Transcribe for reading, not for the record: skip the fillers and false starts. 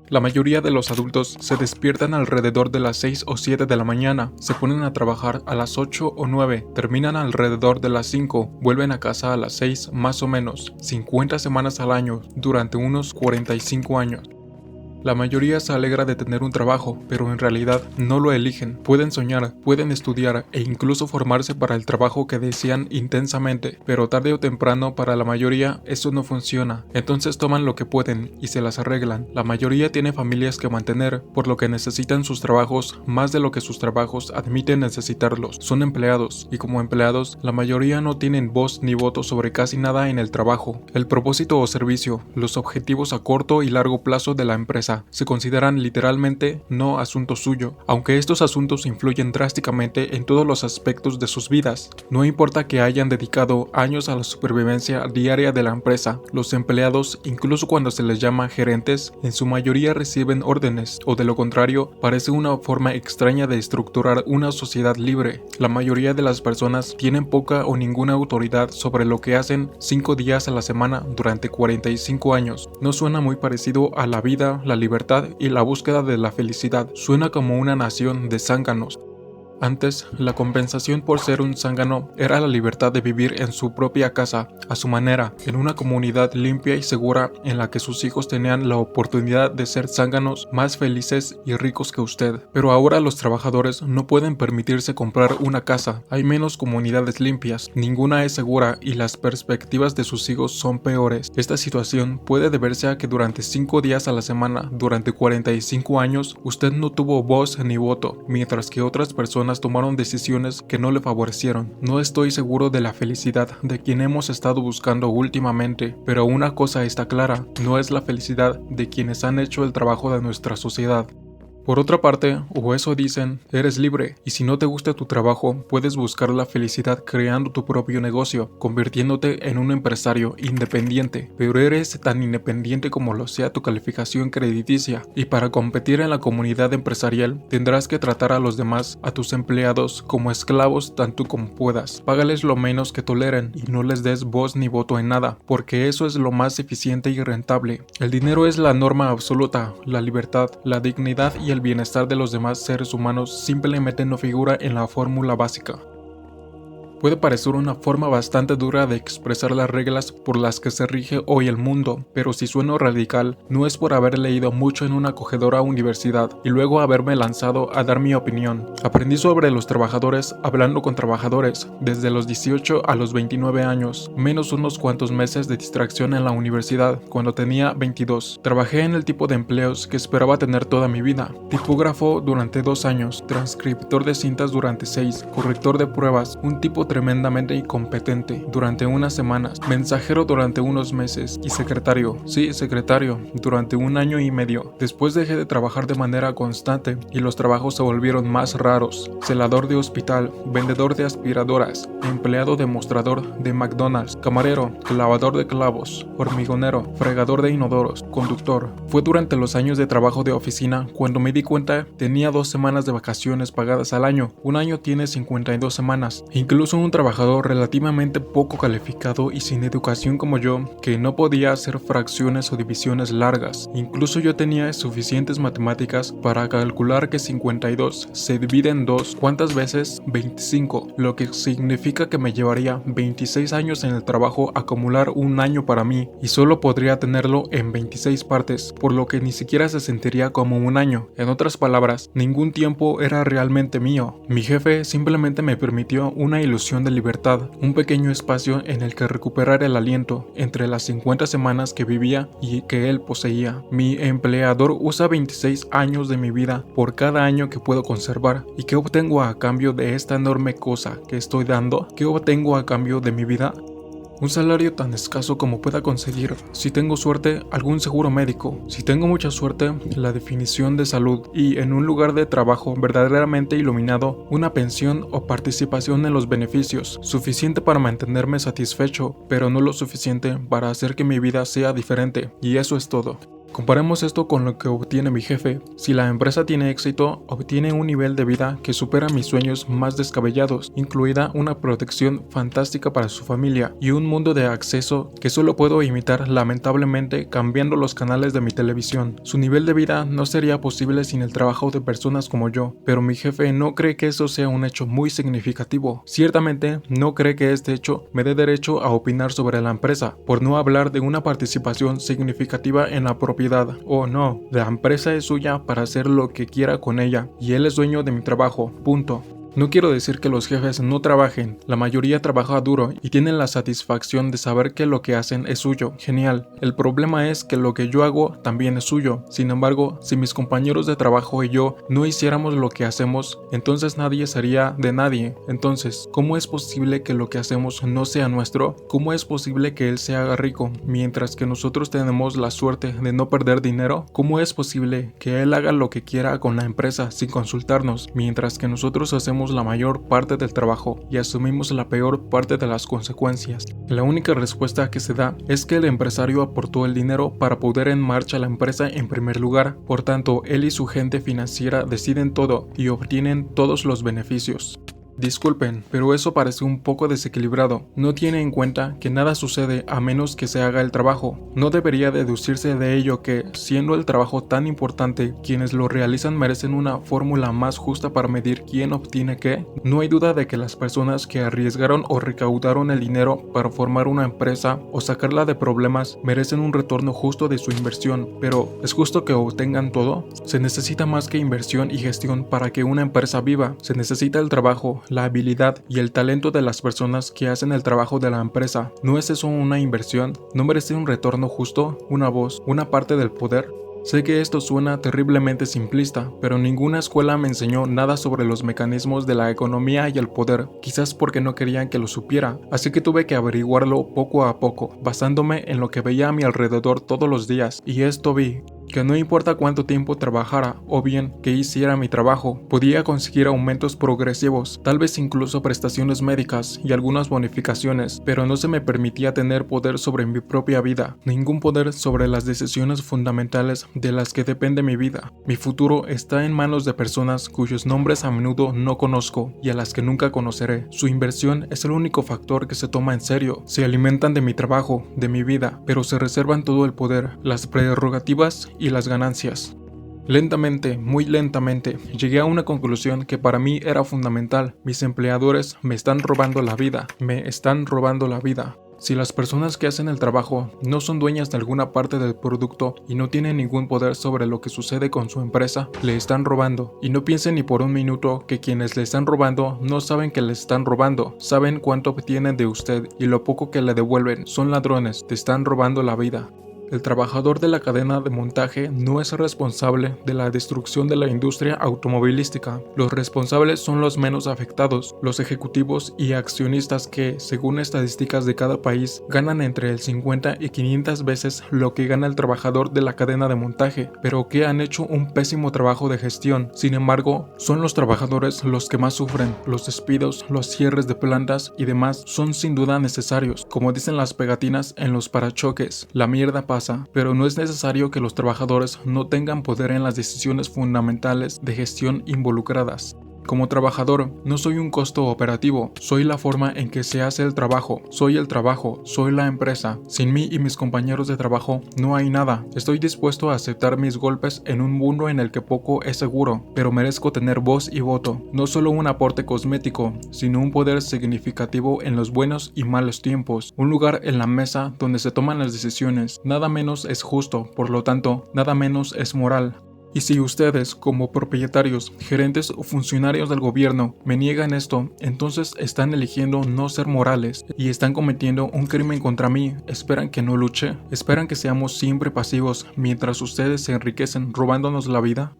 La mayoría de los adultos se despiertan alrededor de las 6 o 7 de la mañana, se ponen a trabajar a las 8 o 9, terminan alrededor de las 5, vuelven a casa a las 6 más o menos, 50 semanas al año, durante unos 45 años. La mayoría se alegra de tener un trabajo, pero en realidad no lo eligen. Pueden soñar, pueden estudiar e incluso formarse para el trabajo que desean intensamente, pero tarde o temprano para la mayoría eso no funciona. Entonces toman lo que pueden y se las arreglan. La mayoría tiene familias que mantener, por lo que necesitan sus trabajos más de lo que sus trabajos admiten necesitarlos. Son empleados, y como empleados, la mayoría no tienen voz ni voto sobre casi nada en el trabajo. El propósito o servicio, los objetivos a corto y largo plazo de la empresa, se consideran literalmente no asunto suyo, aunque estos asuntos influyen drásticamente en todos los aspectos de sus vidas. No importa que hayan dedicado años a la supervivencia diaria de la empresa, los empleados, incluso cuando se les llama gerentes, en su mayoría reciben órdenes, o de lo contrario, parece una forma extraña de estructurar una sociedad libre. La mayoría de las personas tienen poca o ninguna autoridad sobre lo que hacen 5 días a la semana durante 45 años. No suena muy parecido a la vida, la libertad y la búsqueda de la felicidad. Suena como una nación de zánganos. Antes, la compensación por ser un zángano era la libertad de vivir en su propia casa, a su manera, en una comunidad limpia y segura en la que sus hijos tenían la oportunidad de ser zánganos más felices y ricos que usted. Pero ahora los trabajadores no pueden permitirse comprar una casa, hay menos comunidades limpias, ninguna es segura y las perspectivas de sus hijos son peores. Esta situación puede deberse a que durante 5 días a la semana, durante 45 años, usted no tuvo voz ni voto, mientras que otras personas tomaron decisiones que no le favorecieron. No estoy seguro de la felicidad de quien hemos estado buscando últimamente, pero una cosa está clara, no es la felicidad de quienes han hecho el trabajo de nuestra sociedad. Por otra parte, o eso dicen, eres libre, y si no te gusta tu trabajo, puedes buscar la felicidad creando tu propio negocio, convirtiéndote en un empresario independiente, pero eres tan independiente como lo sea tu calificación crediticia, y para competir en la comunidad empresarial, tendrás que tratar a los demás, a tus empleados, como esclavos tanto como puedas. Págales lo menos que toleren, y no les des voz ni voto en nada, porque eso es lo más eficiente y rentable. El dinero es la norma absoluta, la libertad, la dignidad y el bienestar de los demás seres humanos simplemente no figura en la fórmula básica. Puede parecer una forma bastante dura de expresar las reglas por las que se rige hoy el mundo, pero si sueno radical, no es por haber leído mucho en una acogedora universidad y luego haberme lanzado a dar mi opinión. Aprendí sobre los trabajadores hablando con trabajadores, desde los 18 a los 29 años, menos unos cuantos meses de distracción en la universidad, cuando tenía 22. Trabajé en el tipo de empleos que esperaba tener toda mi vida: tipógrafo durante 2 años, transcriptor de cintas durante 6, corrector de pruebas, un tipo tremendamente incompetente durante unas semanas, mensajero durante unos meses y secretario, durante 1 año y medio. Después dejé de trabajar de manera constante y los trabajos se volvieron más raros: celador de hospital, vendedor de aspiradoras, empleado de mostrador de McDonald's, camarero, clavador de clavos, hormigonero, fregador de inodoros, conductor. Fue durante los años de trabajo de oficina cuando me di cuenta tenía 2 semanas de vacaciones pagadas al año. Un año tiene 52 semanas. Incluso un trabajador relativamente poco calificado y sin educación como yo, que no podía hacer fracciones o divisiones largas. Incluso yo tenía suficientes matemáticas para calcular que 52 se divide en 2, ¿cuántas veces? 25, lo que significa que me llevaría 26 años en el trabajo acumular 1 año para mí, y solo podría tenerlo en 26 partes, por lo que ni siquiera se sentiría como 1 año. En otras palabras, ningún tiempo era realmente mío. Mi jefe simplemente me permitió una ilusión de libertad, un pequeño espacio en el que recuperar el aliento entre las 50 semanas que vivía y que él poseía. Mi empleador usa 26 años de mi vida por cada año que puedo conservar. ¿Y qué obtengo a cambio de esta enorme cosa que estoy dando? ¿Qué obtengo a cambio de mi vida? Un salario tan escaso como pueda conseguir. Si tengo suerte, algún seguro médico. Si tengo mucha suerte, la definición de salud. Y en un lugar de trabajo verdaderamente iluminado, una pensión o participación en los beneficios. Suficiente para mantenerme satisfecho, pero no lo suficiente para hacer que mi vida sea diferente. Y eso es todo. Comparemos esto con lo que obtiene mi jefe. Si la empresa tiene éxito, obtiene un nivel de vida que supera mis sueños más descabellados, incluida una protección fantástica para su familia y un mundo de acceso que solo puedo imitar lamentablemente cambiando los canales de mi televisión. Su nivel de vida no sería posible sin el trabajo de personas como yo, pero mi jefe no cree que eso sea un hecho muy significativo. Ciertamente, no cree que este hecho me dé derecho a opinar sobre la empresa, por no hablar de una participación significativa en la propiedad. Oh no, la empresa es suya para hacer lo que quiera con ella, y él es dueño de mi trabajo, punto. No quiero decir que los jefes no trabajen, la mayoría trabaja duro y tienen la satisfacción de saber que lo que hacen es suyo, genial. El problema es que lo que yo hago también es suyo. Sin embargo, si mis compañeros de trabajo y yo no hiciéramos lo que hacemos, entonces nadie sería de nadie. Entonces, ¿cómo es posible que lo que hacemos no sea nuestro? ¿Cómo es posible que él se haga rico mientras que nosotros tenemos la suerte de no perder dinero? ¿Cómo es posible que él haga lo que quiera con la empresa sin consultarnos mientras que nosotros hacemos la mayor parte del trabajo y asumimos la peor parte de las consecuencias? La única respuesta que se da es que el empresario aportó el dinero para poner en marcha la empresa en primer lugar, por tanto él y su gente financiera deciden todo y obtienen todos los beneficios. Disculpen, pero eso parece un poco desequilibrado. No tiene en cuenta que nada sucede a menos que se haga el trabajo. No debería deducirse de ello que, siendo el trabajo tan importante, quienes lo realizan merecen una fórmula más justa para medir quién obtiene qué. No hay duda de que las personas que arriesgaron o recaudaron el dinero para formar una empresa o sacarla de problemas merecen un retorno justo de su inversión, pero ¿es justo que obtengan todo? Se necesita más que inversión y gestión para que una empresa viva. Se necesita el trabajo, la habilidad y el talento de las personas que hacen el trabajo de la empresa. ¿No es eso una inversión? ¿No merece un retorno justo? ¿Una voz? ¿Una parte del poder? Sé que esto suena terriblemente simplista, pero ninguna escuela me enseñó nada sobre los mecanismos de la economía y el poder, quizás porque no querían que lo supiera, así que tuve que averiguarlo poco a poco, basándome en lo que veía a mi alrededor todos los días, y esto vi. Que no importa cuánto tiempo trabajara o bien que hiciera mi trabajo, podía conseguir aumentos progresivos, tal vez incluso prestaciones médicas y algunas bonificaciones, pero no se me permitía tener poder sobre mi propia vida, ningún poder sobre las decisiones fundamentales de las que depende mi vida. Mi futuro está en manos de personas cuyos nombres a menudo no conozco y a las que nunca conoceré. Su inversión es el único factor que se toma en serio. Se alimentan de mi trabajo, de mi vida, pero se reservan todo el poder, las prerrogativas y las ganancias. Lentamente, muy lentamente, llegué a una conclusión que para mí era fundamental. Mis empleadores me están robando la vida, me están robando la vida. Si las personas que hacen el trabajo no son dueñas de alguna parte del producto y no tienen ningún poder sobre lo que sucede con su empresa, le están robando. Y no piensen ni por un minuto que quienes le están robando no saben que le están robando, saben cuánto obtienen de usted y lo poco que le devuelven. Son ladrones, te están robando la vida. El trabajador de la cadena de montaje no es responsable de la destrucción de la industria automovilística. Los responsables son los menos afectados, los ejecutivos y accionistas que, según estadísticas de cada país, ganan entre el 50 y 500 veces lo que gana el trabajador de la cadena de montaje, pero que han hecho un pésimo trabajo de gestión. Sin embargo, son los trabajadores los que más sufren. Los despidos, los cierres de plantas y demás son sin duda necesarios. Como dicen las pegatinas en los parachoques, la mierda pasa, pero no es necesario que los trabajadores no tengan poder en las decisiones fundamentales de gestión involucradas. Como trabajador, no soy un costo operativo, soy la forma en que se hace el trabajo, soy la empresa. Sin mí y mis compañeros de trabajo no hay nada. Estoy dispuesto a aceptar mis golpes en un mundo en el que poco es seguro, pero merezco tener voz y voto, no solo un aporte cosmético, sino un poder significativo en los buenos y malos tiempos, un lugar en la mesa donde se toman las decisiones. Nada menos es justo, por lo tanto, nada menos es moral. Y si ustedes, como propietarios, gerentes o funcionarios del gobierno, me niegan esto, entonces están eligiendo no ser morales y están cometiendo un crimen contra mí. ¿Esperan que no luche? ¿Esperan que seamos siempre pasivos mientras ustedes se enriquecen robándonos la vida?